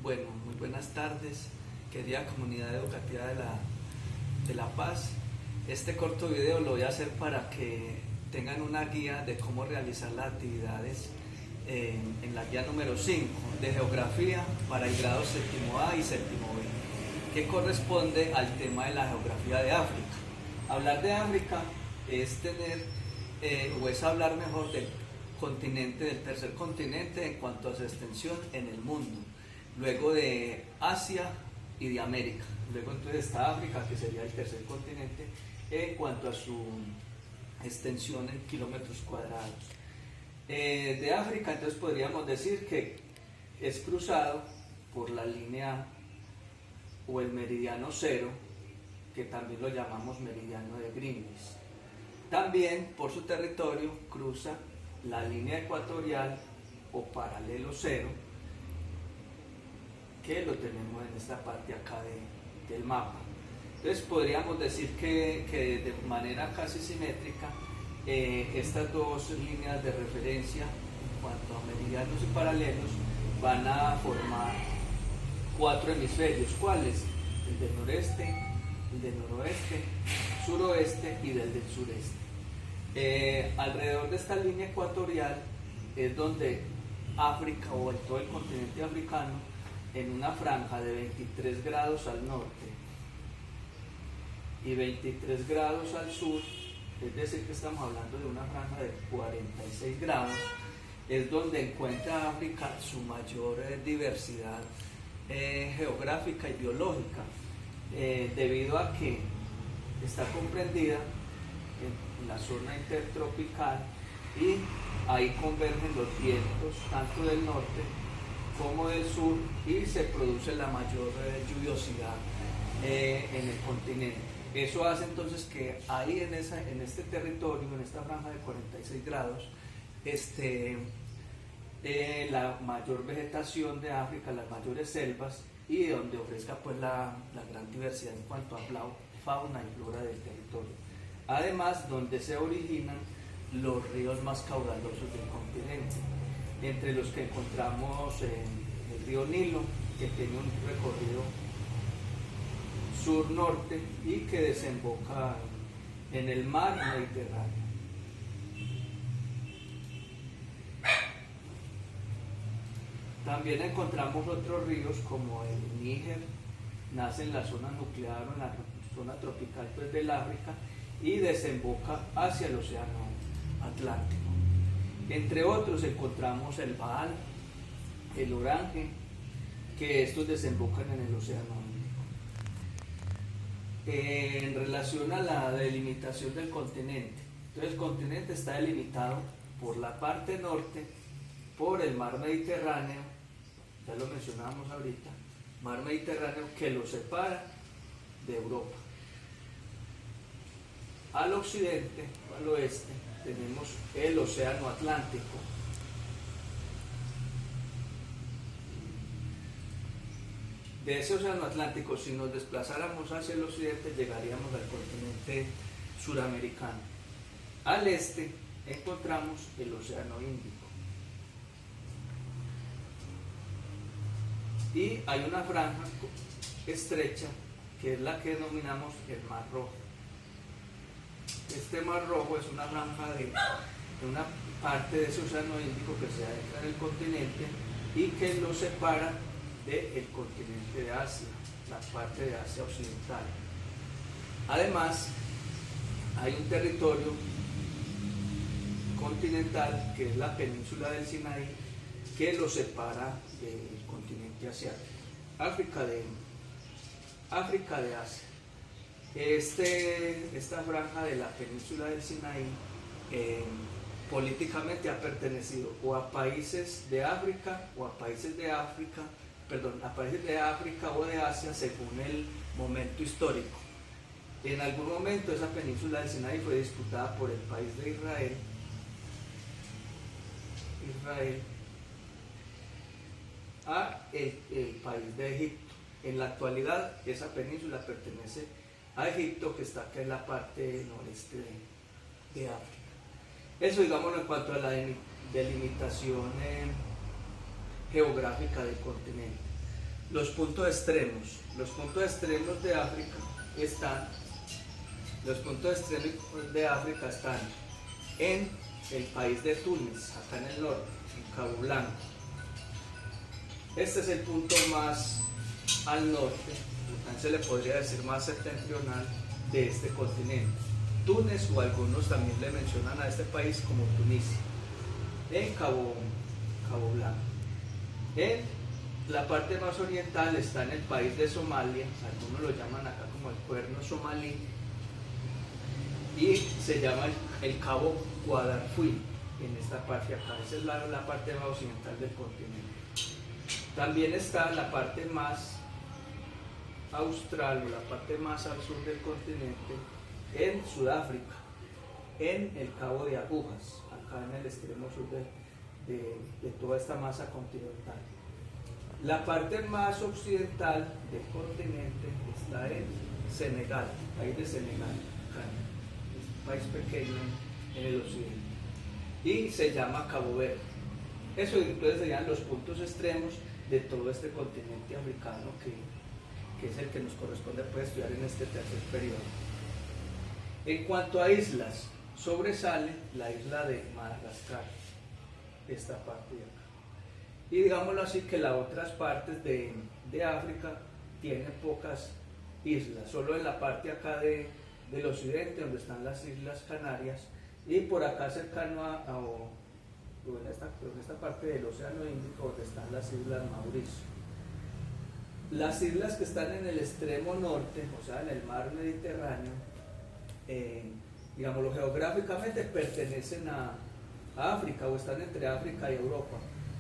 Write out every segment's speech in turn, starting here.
Bueno, muy buenas tardes, querida comunidad educativa de La Paz. Este corto video lo voy a hacer para que tengan una guía de cómo realizar las actividades en la guía número 5 de geografía para el grado séptimo A y séptimo B, que corresponde al tema de la geografía de África. Hablar de África es es hablar mejor del continente, del tercer continente en cuanto a su extensión en el mundo, luego de Asia y de América. Luego entonces está África, que sería el tercer continente en cuanto a su extensión en kilómetros cuadrados. De África entonces podríamos decir que es cruzado por la línea o el meridiano cero, que también lo llamamos meridiano de Greenwich. También por su territorio cruza la línea ecuatorial o paralelo cero, que lo tenemos en esta parte acá del mapa. Entonces podríamos decir que de manera casi simétrica estas dos líneas de referencia en cuanto a meridianos y paralelos van a formar cuatro hemisferios. ¿Cuáles? El del noreste, el del noroeste, suroeste y del sureste. Alrededor de esta línea ecuatorial es donde África o todo el continente africano, en una franja de 23 grados al norte y 23 grados al sur, es decir que estamos hablando de una franja de 46 grados, es donde encuentra África su mayor diversidad geográfica y biológica, debido a que está comprendida en la zona intertropical y ahí convergen los vientos tanto del norte como del sur y se produce la mayor lluviosidad en el continente. Eso hace entonces que ahí en este territorio, en esta franja de 46 grados, la mayor vegetación de África, las mayores selvas, y donde ofrezca pues la gran diversidad en cuanto a fauna y flora del territorio. Además, donde se originan los ríos más caudalosos del continente, entre los que encontramos el río Nilo, que tiene un recorrido sur-norte y que desemboca en el mar Mediterráneo. También encontramos otros ríos como el Níger, nace en la zona nuclear o en la zona tropical pues, del África y desemboca hacia el océano Atlántico. Entre otros encontramos el Vaal, el Orange, que estos desembocan en el océano Índico. En relación a la delimitación del continente, entonces el continente está delimitado por la parte norte, por el mar Mediterráneo, ya lo mencionábamos ahorita, mar Mediterráneo que lo separa de Europa. Al occidente, al oeste, tenemos el océano Atlántico. De ese océano Atlántico, si nos desplazáramos hacia el occidente, llegaríamos al continente suramericano. Al este encontramos el océano Índico. Y hay una franja estrecha que es la que denominamos el Mar Rojo. Este Mar Rojo es una franja de una parte de ese océano Índico que se adentra en el continente y que lo separa del continente de Asia, la parte de Asia occidental. Además, hay un territorio continental que es la península del Sinaí que lo separa del continente asiático. África de Asia. Esta franja de la península del Sinaí políticamente ha pertenecido o a países de África o a países de África, a países de África o de Asia según el momento histórico. En algún momento esa península del Sinaí fue disputada por el país de Israel a el país de Egipto. En la actualidad esa península pertenece a Egipto, que está acá en la parte noreste de África. Eso, digamos, en cuanto a la delimitación geográfica del continente. Los puntos extremos. Los puntos extremos de África están, en el país de Túnez, acá en el norte, en Cabo Blanco. Este es el punto más al norte, se le podría decir más septentrional de este continente. Túnez, o algunos también le mencionan a este país como Tunisia, en Cabo Blanco. En la parte más oriental está en el país de Somalia, algunos lo llaman acá como el cuerno somalí, y se llama el Cabo Guadarfui, en esta parte acá. Esa es la parte más occidental del continente. También está la parte más austral, o la parte más al sur del continente, en Sudáfrica, en el Cabo de Agujas, acá en el extremo sur de toda esta masa continental. La parte más occidental del continente está en Senegal, país de Senegal, acá, es un país pequeño en el occidente, y se llama Cabo Verde. Eso entonces serían los puntos extremos de todo este continente africano que es el que nos corresponde pues, estudiar en este tercer periodo. En cuanto a islas, sobresale la isla de Madagascar, esta parte de acá. Y digámoslo así, que las otras partes de África tienen pocas islas, solo en la parte acá del occidente, donde están las Islas Canarias, y por acá cercano en esta parte del Océano Índico, donde están las Islas Mauricio. Las islas que están en el extremo norte, o sea, en el mar Mediterráneo, digámoslo geográficamente, pertenecen a África, o están entre África y Europa,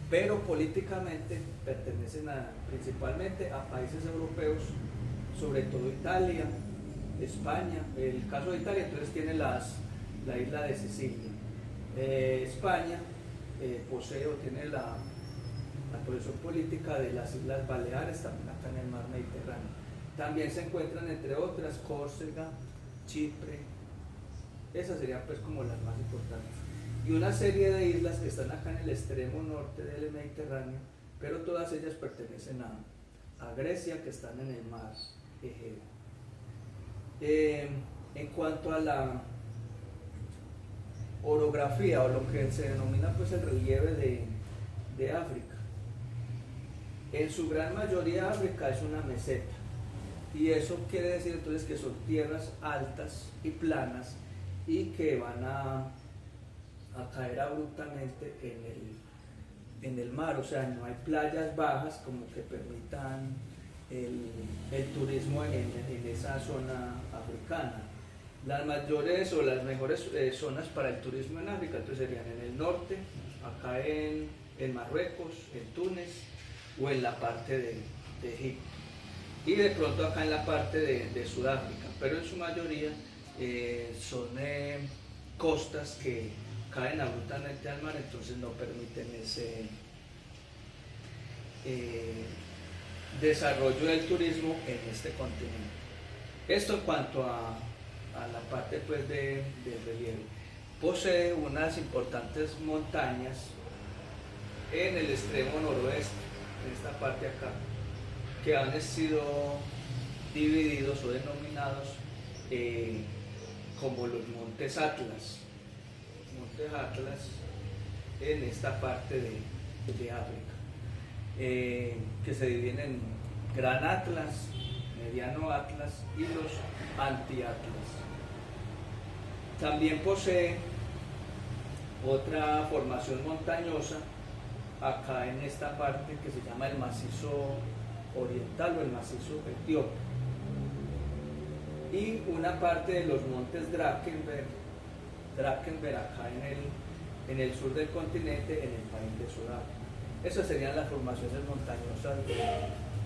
pero políticamente pertenecen principalmente a países europeos, sobre todo Italia, España. El caso de Italia entonces tiene la isla de Sicilia. España tiene la posesión política de las Islas Baleares, también acá en el mar Mediterráneo. También se encuentran, entre otras, Córcega, Chipre. Esas serían pues como las más importantes. Y una serie de islas que están acá en el extremo norte del Mediterráneo, pero todas ellas pertenecen a Grecia, que están en el mar Egeo. En cuanto a la orografía, o lo que se denomina pues el relieve de África, en su gran mayoría África es una meseta, y eso quiere decir entonces que son tierras altas y planas, y que van a caer abruptamente en el mar, o sea, no hay playas bajas como que permitan el turismo en esa zona africana. Las mayores o las mejores zonas para el turismo en África entonces serían en el norte, acá en Marruecos, en Túnez, o en la parte de Egipto, y de pronto acá en la parte de Sudáfrica, pero en su mayoría son costas que caen abruptamente al mar, entonces no permiten ese desarrollo del turismo en este continente. Esto en cuanto a la parte pues del relieve. Posee unas importantes montañas en el extremo noroeste, en esta parte acá, que han sido divididos o denominados como los Montes Atlas. En esta parte de África, que se dividen en Gran Atlas, Mediano Atlas y los Anti-Atlas. También posee otra formación montañosa acá en esta parte que se llama el macizo oriental o el macizo etíope, y una parte de los montes Drakensberg acá en el sur del continente, en el país de Sudáfrica. Esas serían las formaciones montañosas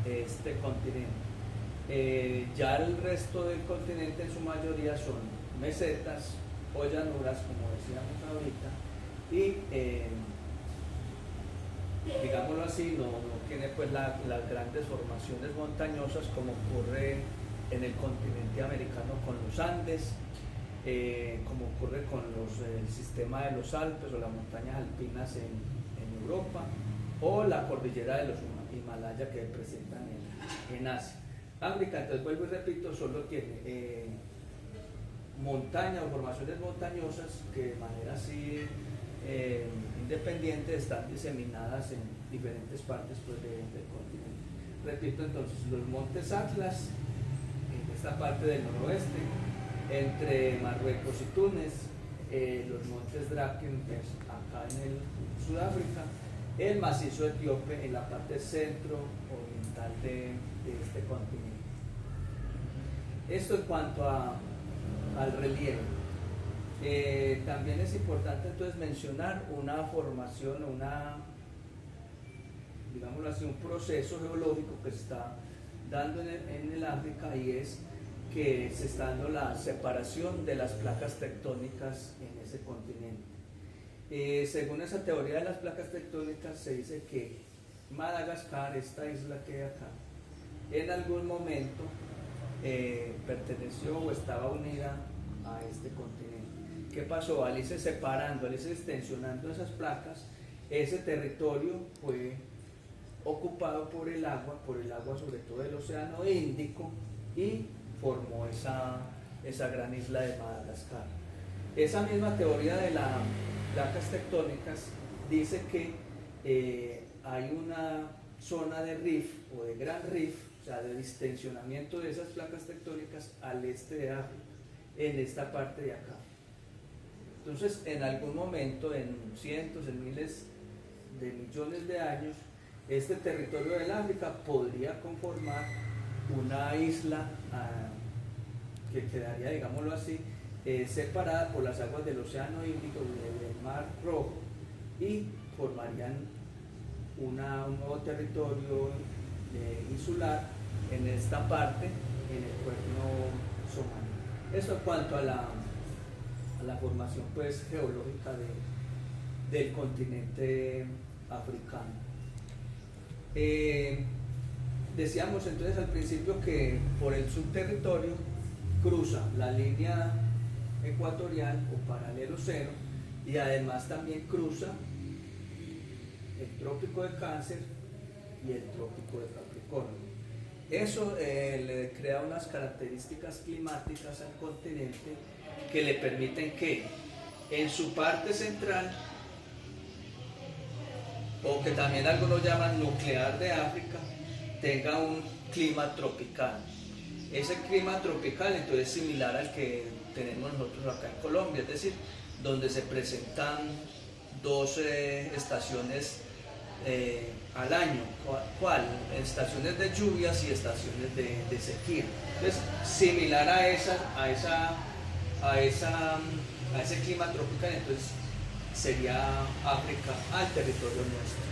de este continente. Ya el resto del continente en su mayoría son mesetas o llanuras, como decíamos ahorita, y digámoslo así, no tiene pues las grandes formaciones montañosas como ocurre en el continente americano con los Andes, como ocurre con el sistema de los Alpes o las montañas alpinas en Europa, o la cordillera de los Himalaya que presentan en Asia. África, entonces vuelvo y repito, solo tiene montañas o formaciones montañosas que de manera así independiente están diseminadas en diferentes partes pues, del continente. Repito entonces, los montes Atlas, en esta parte del noroeste, entre Marruecos y Túnez, los montes Draken, pues, acá en el Sudáfrica, el macizo etíope en la parte centro-oriental de este continente. Esto en cuanto al relieve. También es importante entonces mencionar una formación, digámoslo así, un proceso geológico que se está dando en el África, y es que se está dando la separación de las placas tectónicas en ese continente. Según esa teoría de las placas tectónicas, se dice que Madagascar, esta isla que hay acá, en algún momento perteneció o estaba unida a este continente. ¿Qué pasó? Al irse separando, al irse extensionando esas placas, ese territorio fue ocupado por el agua sobre todo del Océano Índico, y formó esa gran isla de Madagascar. Esa misma teoría de las placas tectónicas dice que hay una zona de rift o de gran rift, o sea, de distensionamiento de esas placas tectónicas al este de África, en esta parte de acá. Entonces, en algún momento, en cientos, en miles de millones de años, este territorio del África podría conformar una isla que quedaría, digámoslo así, separada por las aguas del Océano Índico y del Mar Rojo, y formarían un nuevo territorio insular en esta parte, en el cuerno somalí. Eso en cuanto a la formación pues, geológica del continente africano. Decíamos entonces al principio que por el subterritorio cruza la línea ecuatorial o paralelo cero, y además también cruza el trópico de Cáncer y el trópico de Capricornio. Eso le crea unas características climáticas al continente que le permiten que en su parte central, o que también algunos llaman nuclear de África, tenga un clima tropical. Ese clima tropical entonces es similar al que tenemos nosotros acá en Colombia, es decir, donde se presentan dos estaciones al año. ¿Cuál? Estaciones de lluvias y estaciones de sequía. Entonces, similar a ese clima tropical, entonces sería África al territorio nuestro.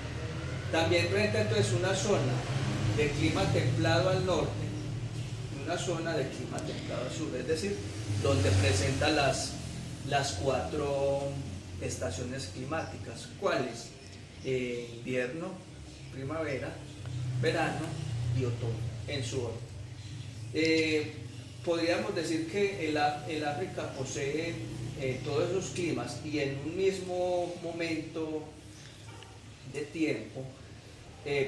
También presenta entonces una zona de clima templado al norte y una zona de clima templado al sur, es decir, donde presenta las cuatro estaciones climáticas. ¿Cuáles? Invierno, primavera, verano y otoño, en su orden. Podríamos decir que el África posee todos esos climas, y en un mismo momento de tiempo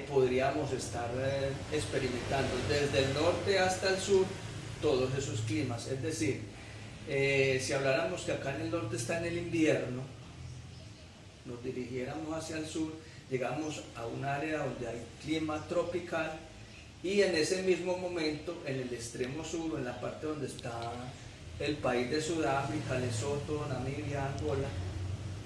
podríamos estar experimentando desde el norte hasta el sur todos esos climas. Es decir, si habláramos que acá en el norte está en el invierno, nos dirigiéramos hacia el sur, llegamos a un área donde hay clima tropical, y en ese mismo momento, en el extremo sur, en la parte donde está el país de Sudáfrica, Lesoto, Namibia, Angola,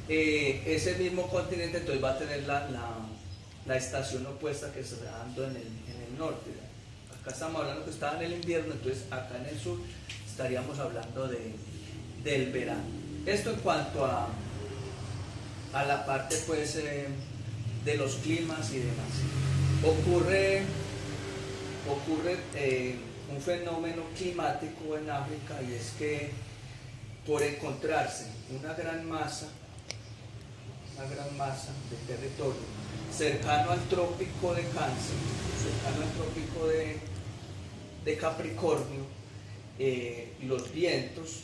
ese mismo continente entonces va a tener la estación opuesta que se está dando en el norte. Acá estamos hablando que estaba en el invierno, entonces acá en el sur estaríamos hablando del verano. Esto en cuanto a la parte pues de los climas y demás. Ocurre un fenómeno climático en África, y es que por encontrarse una gran masa de territorio cercano al trópico de Cáncer, cercano al trópico de Capricornio, los vientos,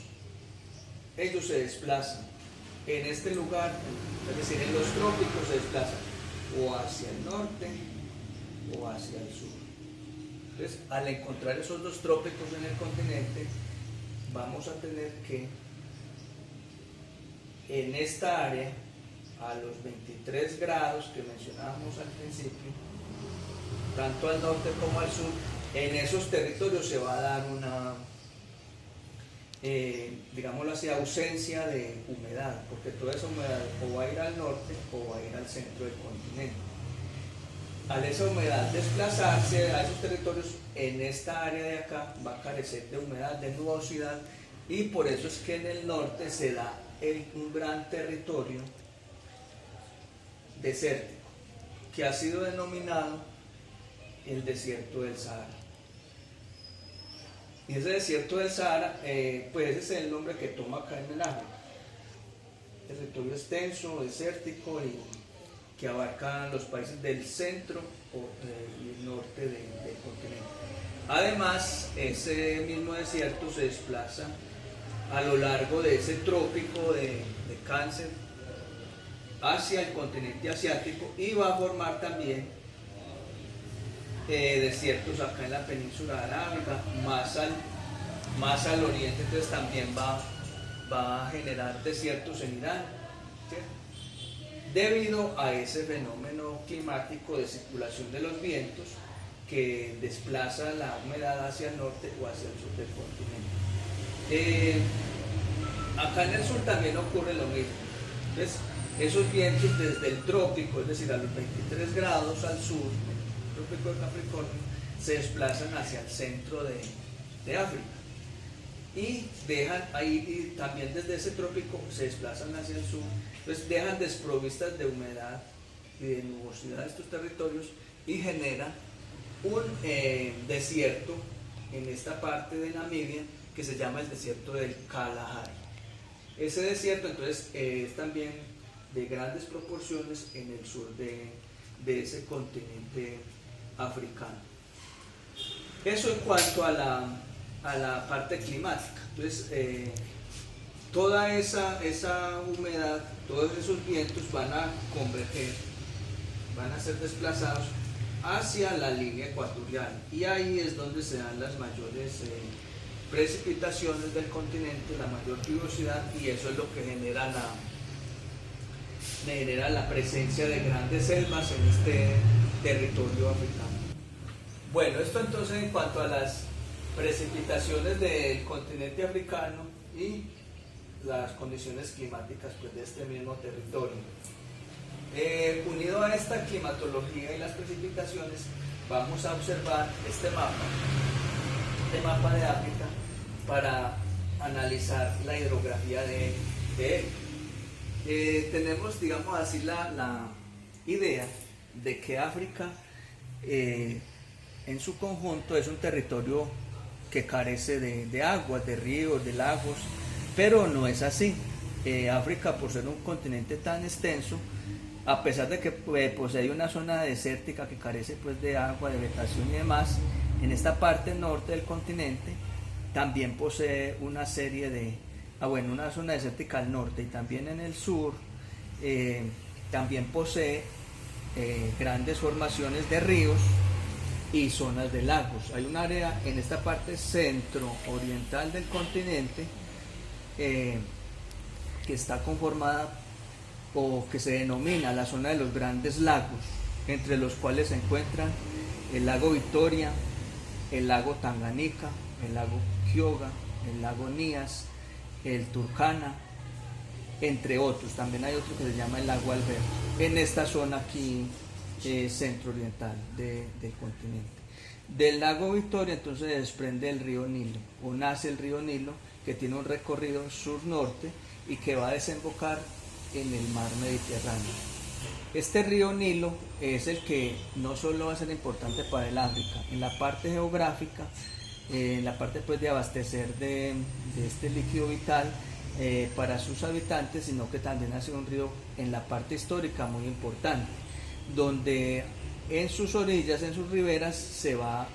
ellos se desplazan en este lugar, es decir, en los trópicos se desplazan o hacia el norte o hacia el sur. Entonces, al encontrar esos dos trópicos en el continente, vamos a tener que en esta área, a los 23 grados que mencionábamos al principio, tanto al norte como al sur, en esos territorios se va a dar una, digámoslo así, ausencia de humedad, porque toda esa humedad o va a ir al norte o va a ir al centro del continente. Al esa humedad desplazarse a esos territorios, en esta área de acá va a carecer de humedad, de nubosidad, y por eso es que en el norte se da un gran territorio desértico, que ha sido denominado el desierto del Sahara. Y ese desierto del Sahara, pues ese es el nombre que toma acá en el África. Territorio extenso, desértico, y que abarca los países del centro y el norte del continente. Además, ese mismo desierto se desplaza a lo largo de ese trópico de Cáncer hacia el continente asiático, y va a formar también desiertos acá en la península arábiga, más al oriente. Entonces también va a generar desiertos en Irán, ¿cierto? Debido a ese fenómeno climático de circulación de los vientos que desplaza la humedad hacia el norte o hacia el sur del continente. Acá en el sur también ocurre lo mismo. Entonces, esos vientos desde el trópico, es decir, a los 23 grados al sur, el trópico de Capricornio, se desplazan hacia el centro de África. Y dejan ahí, y también desde ese trópico se desplazan hacia el sur, entonces dejan desprovistas de humedad y de nubosidad estos territorios, y generan un desierto en esta parte de Namibia que se llama el desierto del Kalahari. Ese desierto entonces es también de grandes proporciones en el sur de ese continente africano. Eso en cuanto a la parte climática. Entonces, toda esa humedad, todos esos vientos van a converger, van a ser desplazados hacia la línea ecuatorial, y ahí es donde se dan las mayores precipitaciones del continente, la mayor pluviosidad, y eso es lo que genera la presencia de grandes selvas en este territorio africano. Bueno, esto entonces en cuanto a las precipitaciones del continente africano y las condiciones climáticas, pues, de este mismo territorio. Unido a esta climatología y las precipitaciones, vamos a observar este mapa de África, para analizar la hidrografía de él. Tenemos, digamos así, la idea de que África en su conjunto es un territorio que carece de aguas, de ríos, de lagos, pero no es así. África, por ser un continente tan extenso, a pesar de que posee una zona desértica que carece, pues, de agua, de vegetación y demás, en esta parte norte del continente también posee una serie una zona desértica al norte, y también en el sur también posee grandes formaciones de ríos y zonas de lagos. Hay un área en esta parte centro-oriental del continente que está conformada, o que se denomina la zona de los grandes lagos, entre los cuales se encuentran el lago Victoria, el lago Tanganica, el lago Kyoga, el lago Nías, el Turkana, entre otros. También hay otro que se llama el lago Alberto, en esta zona aquí centro-oriental del continente. Del lago Victoria entonces se desprende el río Nilo, o nace el río Nilo, que tiene un recorrido sur-norte y que va a desembocar en el mar Mediterráneo. Este río Nilo es el que no solo va a ser importante para el África, en la parte geográfica, en la parte, pues, de abastecer de este líquido vital para sus habitantes, sino que también ha sido un río en la parte histórica muy importante, donde en sus orillas, en sus riberas, se va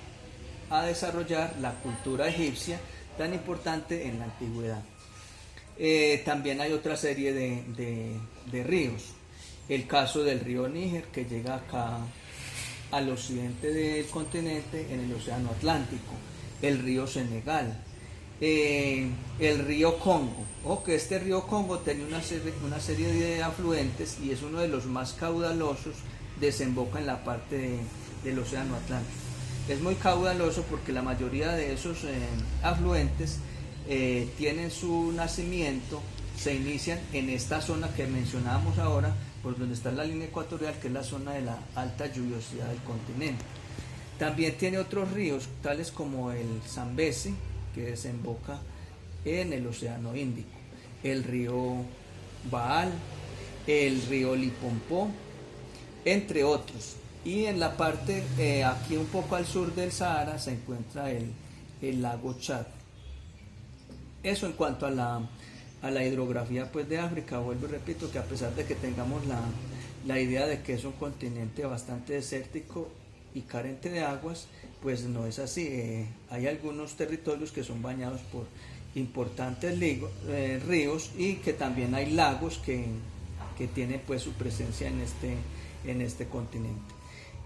a desarrollar la cultura egipcia tan importante en la antigüedad. También hay otra serie de ríos. El caso del río Níger, que llega acá al occidente del continente en el Océano Atlántico, el río Senegal, el río Congo, o que este río Congo tiene una serie de afluentes y es uno de los más caudalosos, desemboca en la parte del Océano Atlántico. Es muy caudaloso porque la mayoría de esos afluentes tienen su nacimiento, se inician en esta zona que mencionábamos ahora, por donde está la línea ecuatorial, que es la zona de la alta lluviosidad del continente. También tiene otros ríos, tales como el Zambezi, que desemboca en el Océano Índico, el río Baal, el río Lipompó, entre otros. Y en la parte, aquí un poco al sur del Sahara, se encuentra el lago Chad. Eso en cuanto a la hidrografía pues, de África. Vuelvo y repito que a pesar de que tengamos la idea de que es un continente bastante desértico y carente de aguas, pues no es así. Hay algunos territorios que son bañados por importantes ríos y que también hay lagos que tienen pues su presencia en este continente.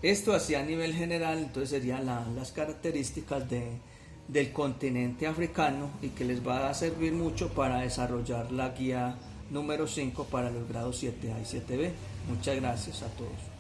Esto así a nivel general, entonces serían las características del continente africano y que les va a servir mucho para desarrollar la guía número 5 para los grados 7A y 7B. Muchas gracias a todos.